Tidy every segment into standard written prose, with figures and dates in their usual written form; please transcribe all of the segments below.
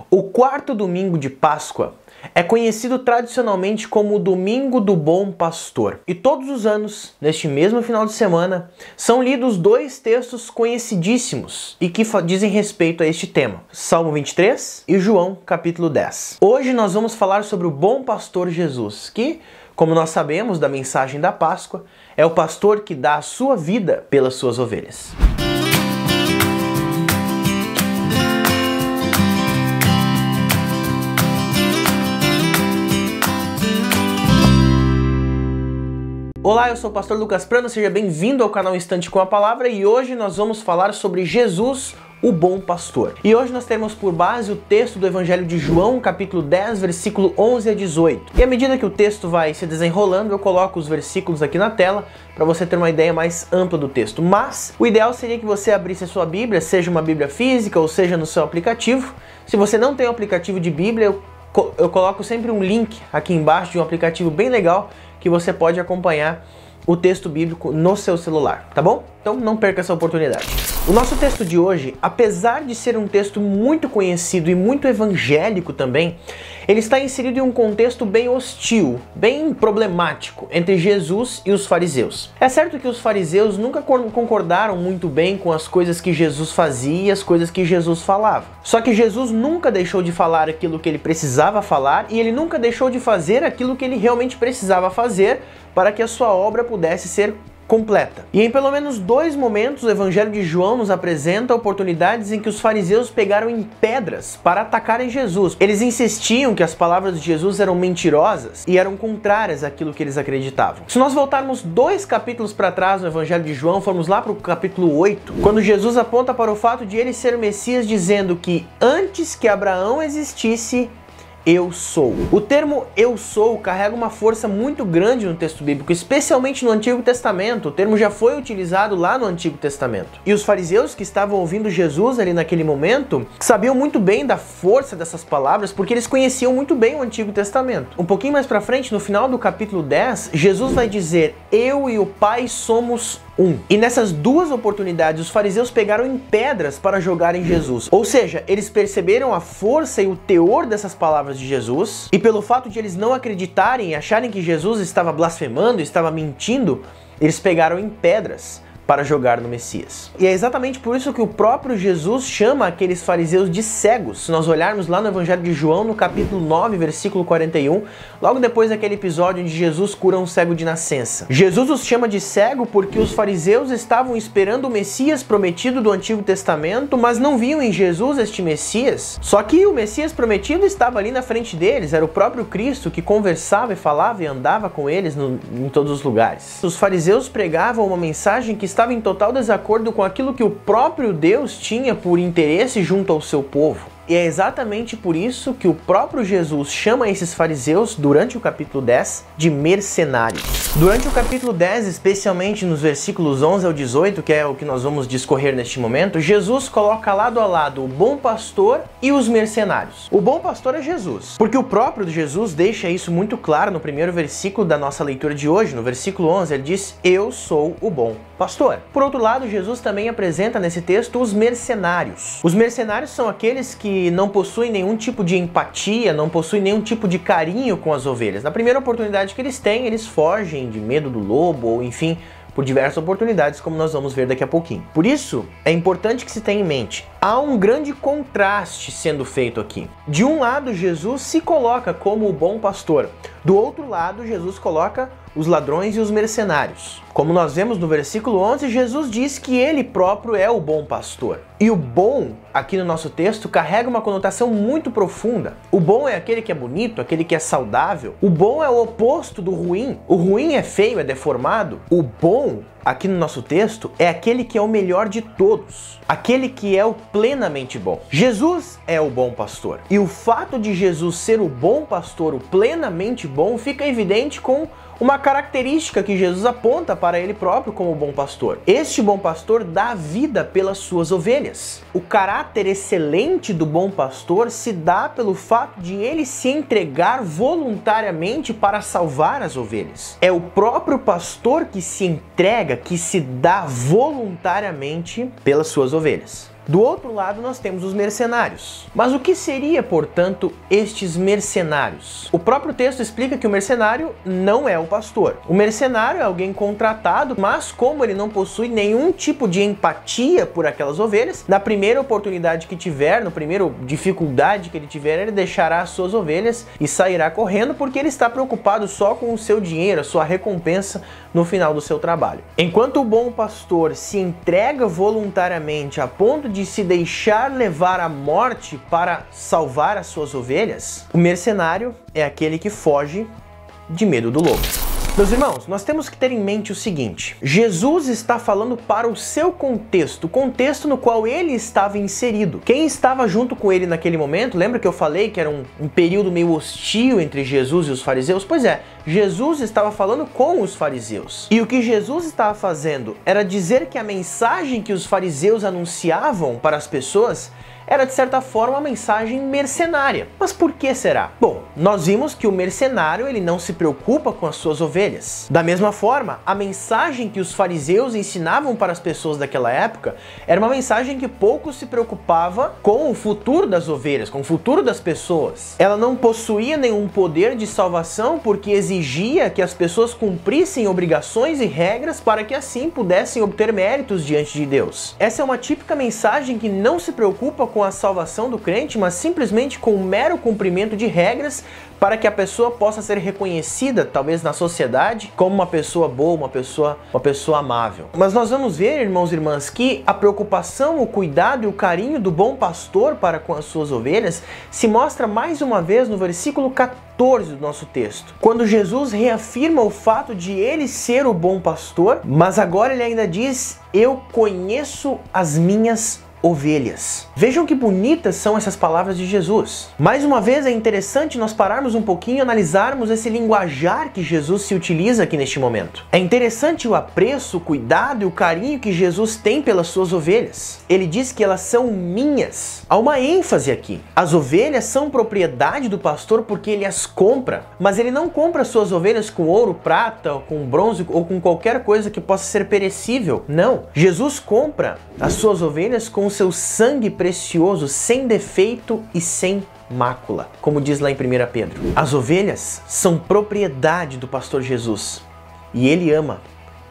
O quarto domingo de Páscoa é conhecido tradicionalmente como o Domingo do Bom Pastor. E todos os anos, neste mesmo final de semana, são lidos dois textos conhecidíssimos e que dizem respeito a este tema: Salmo 23 e João capítulo 10. Hoje nós vamos falar sobre o Bom Pastor Jesus, que, como nós sabemos da mensagem da Páscoa, é o pastor que dá a sua vida pelas suas ovelhas. Olá, eu sou o pastor Lucas Prano, seja bem-vindo ao canal Instante com a Palavra e hoje nós vamos falar sobre Jesus, o Bom Pastor. E hoje nós temos por base o texto do Evangelho de João, capítulo 10, versículo 11 a 18. E à medida que o texto vai se desenrolando, eu coloco os versículos aqui na tela para você ter uma ideia mais ampla do texto. Mas o ideal seria que você abrisse a sua Bíblia, seja uma Bíblia física ou seja no seu aplicativo. Se você não tem o aplicativo de Bíblia, eu coloco sempre um link aqui embaixo de um aplicativo bem legal que você pode acompanhar o texto bíblico no seu celular, tá bom? Então não perca essa oportunidade. O nosso texto de hoje, apesar de ser um texto muito conhecido e muito evangélico também, ele está inserido em um contexto bem hostil, bem problemático entre Jesus e os fariseus. É certo que os fariseus nunca concordaram muito bem com as coisas que Jesus fazia e as coisas que Jesus falava. Só que Jesus nunca deixou de falar aquilo que ele precisava falar e ele nunca deixou de fazer aquilo que ele realmente precisava fazer para que a sua obra pudesse ser completa. E em pelo menos dois momentos o Evangelho de João nos apresenta oportunidades em que os fariseus pegaram em pedras para atacarem Jesus. Eles insistiam que as palavras de Jesus eram mentirosas e eram contrárias àquilo que eles acreditavam. Se nós voltarmos 2 capítulos para trás no Evangelho de João, formos lá para o capítulo 8, quando Jesus aponta para o fato de ele ser o Messias, dizendo que antes que Abraão existisse, eu sou. O termo eu sou carrega uma força muito grande no texto bíblico, especialmente no Antigo Testamento. O termo já foi utilizado lá no Antigo Testamento. E os fariseus que estavam ouvindo Jesus ali naquele momento sabiam muito bem da força dessas palavras, porque eles conheciam muito bem o Antigo Testamento. Um pouquinho mais pra frente, no final do capítulo 10, Jesus vai dizer: eu e o Pai somos um. E nessas duas oportunidades, os fariseus pegaram em pedras para jogar em Jesus. Ou seja, eles perceberam a força e o teor dessas palavras de Jesus, e pelo fato de eles não acreditarem e acharem que Jesus estava blasfemando, estava mentindo, eles pegaram em pedras para jogar no Messias. E é exatamente por isso que o próprio Jesus chama aqueles fariseus de cegos. Se nós olharmos lá no Evangelho de João, no capítulo 9, versículo 41, logo depois daquele episódio onde Jesus cura um cego de nascença. Jesus os chama de cego porque os fariseus estavam esperando o Messias prometido do Antigo Testamento, mas não viam em Jesus este Messias. Só que o Messias prometido estava ali na frente deles, era o próprio Cristo que conversava e falava e andava com eles em todos os lugares. Os fariseus pregavam uma mensagem que estava em total desacordo com aquilo que o próprio Deus tinha por interesse junto ao seu povo. E é exatamente por isso que o próprio Jesus chama esses fariseus, durante o capítulo 10, de mercenários. Durante o capítulo 10, especialmente nos versículos 11 ao 18, que é o que nós vamos discorrer neste momento, Jesus coloca lado a lado o bom pastor e os mercenários. O bom pastor é Jesus, porque o próprio Jesus deixa isso muito claro no primeiro versículo da nossa leitura de hoje. No versículo 11, ele diz: eu sou o bom pastor. Por outro lado, Jesus também apresenta nesse texto os mercenários. Os mercenários são aqueles que não possuem nenhum tipo de empatia, não possuem nenhum tipo de carinho com as ovelhas. Na primeira oportunidade que eles têm, eles fogem de medo do lobo, ou enfim, por diversas oportunidades, como nós vamos ver daqui a pouquinho. Por isso, é importante que se tenha em mente, há um grande contraste sendo feito aqui. De um lado, Jesus se coloca como o bom pastor. Do outro lado, Jesus coloca os ladrões e os mercenários. Como nós vemos no versículo 11, Jesus diz que ele próprio é o bom pastor. E o bom, aqui no nosso texto, carrega uma conotação muito profunda. O bom é aquele que é bonito, aquele que é saudável. O bom é o oposto do ruim. O ruim é feio, é deformado. O bom, aqui no nosso texto, é aquele que é o melhor de todos. Aquele que é o plenamente bom. Jesus é o bom pastor. E o fato de Jesus ser o bom pastor, o plenamente bom, fica evidente com uma característica que Jesus aponta para ele próprio como bom pastor. Este bom pastor dá vida pelas suas ovelhas. O caráter excelente do bom pastor se dá pelo fato de ele se entregar voluntariamente para salvar as ovelhas. É o próprio pastor que se entrega, que se dá voluntariamente pelas suas ovelhas. Do outro lado, nós temos os mercenários. Mas o que seria, portanto, estes mercenários? O próprio texto explica que o mercenário não é o pastor. O mercenário é alguém contratado, mas como ele não possui nenhum tipo de empatia por aquelas ovelhas, na primeira oportunidade que tiver, na primeira dificuldade que ele tiver, ele deixará as suas ovelhas e sairá correndo porque ele está preocupado só com o seu dinheiro, a sua recompensa no final do seu trabalho. Enquanto o bom pastor se entrega voluntariamente a ponto de se deixar levar à morte para salvar as suas ovelhas, o mercenário é aquele que foge de medo do lobo. Meus irmãos, nós temos que ter em mente o seguinte: Jesus está falando para o seu contexto, o contexto no qual ele estava inserido. Quem estava junto com ele naquele momento, lembra que eu falei que era um período meio hostil entre Jesus e os fariseus? Pois é, Jesus estava falando com os fariseus. E o que Jesus estava fazendo era dizer que a mensagem que os fariseus anunciavam para as pessoas era de certa forma uma mensagem mercenária. Mas por que será? Bom, nós vimos que o mercenário ele não se preocupa com as suas ovelhas. Da mesma forma, a mensagem que os fariseus ensinavam para as pessoas daquela época era uma mensagem que pouco se preocupava com o futuro das ovelhas, com o futuro das pessoas. Ela não possuía nenhum poder de salvação porque exigia que as pessoas cumprissem obrigações e regras para que assim pudessem obter méritos diante de Deus. Essa é uma típica mensagem que não se preocupa com a salvação do crente, mas simplesmente com o mero cumprimento de regras para que a pessoa possa ser reconhecida, talvez na sociedade, como uma pessoa boa, uma pessoa amável. Mas nós vamos ver, irmãos e irmãs, que a preocupação, o cuidado e o carinho do bom pastor para com as suas ovelhas se mostra mais uma vez no versículo 14 do nosso texto, quando Jesus reafirma o fato de ele ser o bom pastor, mas agora ele ainda diz: eu conheço as minhas ovelhas. Vejam que bonitas são essas palavras de Jesus. Mais uma vez é interessante nós pararmos um pouquinho e analisarmos esse linguajar que Jesus se utiliza aqui neste momento. É interessante o apreço, o cuidado e o carinho que Jesus tem pelas suas ovelhas. Ele diz que elas são minhas. Há uma ênfase aqui. As ovelhas são propriedade do pastor porque ele as compra, mas ele não compra suas ovelhas com ouro, prata, com bronze ou com qualquer coisa que possa ser perecível. Não. Jesus compra as suas ovelhas com o seu sangue precioso, sem defeito e sem mácula, como diz lá em 1 Pedro. As ovelhas são propriedade do pastor Jesus e ele ama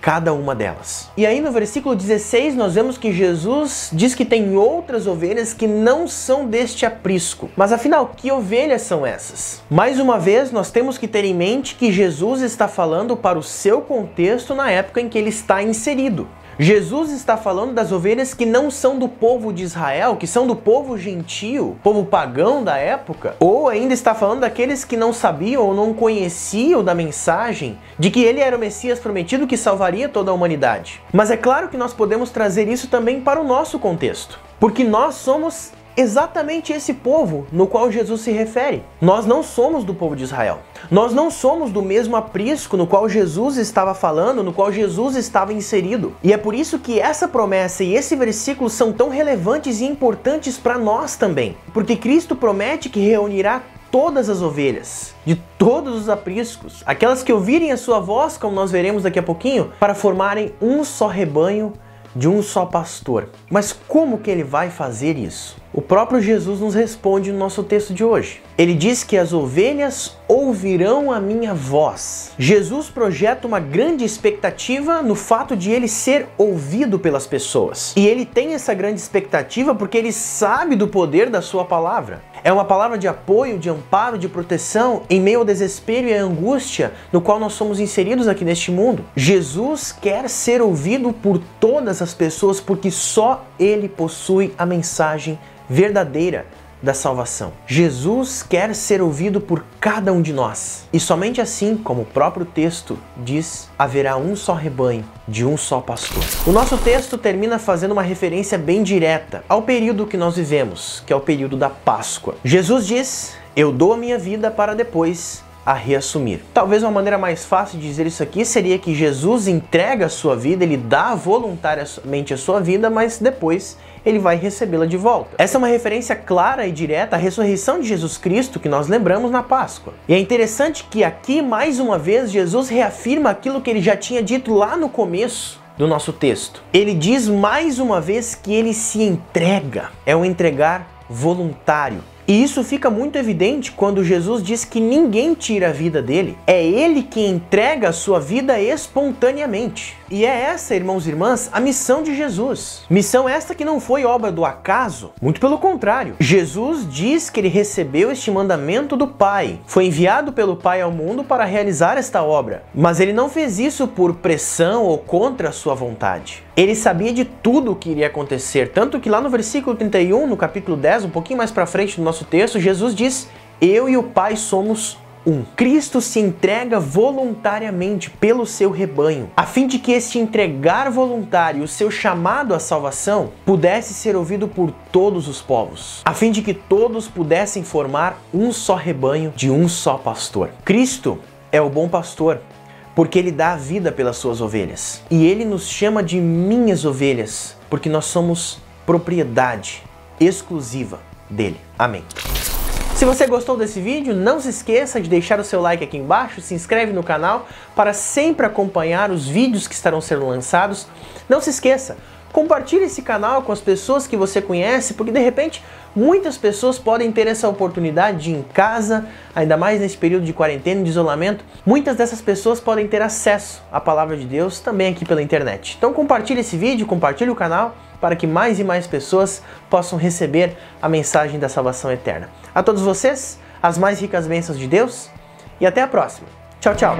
cada uma delas. E aí no versículo 16 nós vemos que Jesus diz que tem outras ovelhas que não são deste aprisco. Mas afinal, que ovelhas são essas? Mais uma vez nós temos que ter em mente que Jesus está falando para o seu contexto na época em que ele está inserido. Jesus está falando das ovelhas que não são do povo de Israel, que são do povo gentio, povo pagão da época, ou ainda está falando daqueles que não sabiam ou não conheciam da mensagem de que ele era o Messias prometido que salvaria toda a humanidade. Mas é claro que nós podemos trazer isso também para o nosso contexto, porque nós somos exatamente esse povo no qual Jesus se refere. Nós não somos do povo de Israel. Nós não somos do mesmo aprisco no qual Jesus estava falando, no qual Jesus estava inserido. E é por isso que essa promessa e esse versículo são tão relevantes e importantes para nós também. Porque Cristo promete que reunirá todas as ovelhas, de todos os apriscos, aquelas que ouvirem a sua voz, como nós veremos daqui a pouquinho, para formarem um só rebanho de um só pastor. Mas como que ele vai fazer isso? O próprio Jesus nos responde no nosso texto de hoje. Ele diz que as ovelhas ouvirão a minha voz. Jesus projeta uma grande expectativa no fato de ele ser ouvido pelas pessoas. E ele tem essa grande expectativa porque ele sabe do poder da sua palavra. É uma palavra de apoio, de amparo, de proteção em meio ao desespero e à angústia no qual nós somos inseridos aqui neste mundo. Jesus quer ser ouvido por todas as pessoas porque só ele possui a mensagem verdadeira da salvação. Jesus quer ser ouvido por cada um de nós. E somente assim, como o próprio texto diz, haverá um só rebanho de um só pastor. O nosso texto termina fazendo uma referência bem direta ao período que nós vivemos, que é o período da Páscoa. Jesus diz: eu dou a minha vida para depois a reassumir. Talvez uma maneira mais fácil de dizer isso aqui seria que Jesus entrega a sua vida, ele dá voluntariamente a sua vida, mas depois ele vai recebê-la de volta. Essa é uma referência clara e direta à ressurreição de Jesus Cristo que nós lembramos na Páscoa. E é interessante que aqui, mais uma vez, Jesus reafirma aquilo que ele já tinha dito lá no começo, do nosso texto. Ele diz mais uma vez que ele se entrega, é um entregar voluntário. E isso fica muito evidente quando Jesus diz que ninguém tira a vida dele. É ele que entrega a sua vida espontaneamente. E é essa, irmãos e irmãs, a missão de Jesus. Missão esta que não foi obra do acaso, muito pelo contrário. Jesus diz que ele recebeu este mandamento do Pai. Foi enviado pelo Pai ao mundo para realizar esta obra. Mas ele não fez isso por pressão ou contra a sua vontade. Ele sabia de tudo o que iria acontecer, tanto que lá no versículo 31, no capítulo 10, um pouquinho mais para frente do nosso texto, Jesus diz: eu e o Pai somos um. Cristo se entrega voluntariamente pelo seu rebanho, a fim de que este entregar voluntário, o seu chamado à salvação, pudesse ser ouvido por todos os povos, a fim de que todos pudessem formar um só rebanho de um só pastor. Cristo é o bom pastor, porque ele dá a vida pelas suas ovelhas. E ele nos chama de minhas ovelhas, porque nós somos propriedade exclusiva dele. Amém. Se você gostou desse vídeo, não se esqueça de deixar o seu like aqui embaixo, se inscreve no canal para sempre acompanhar os vídeos que estarão sendo lançados. Não se esqueça, compartilhe esse canal com as pessoas que você conhece, porque de repente muitas pessoas podem ter essa oportunidade de ir em casa, ainda mais nesse período de quarentena e de isolamento. Muitas dessas pessoas podem ter acesso à palavra de Deus também aqui pela internet. Então compartilhe esse vídeo, compartilhe o canal, para que mais e mais pessoas possam receber a mensagem da salvação eterna. A todos vocês, as mais ricas bênçãos de Deus e até a próxima. Tchau, tchau!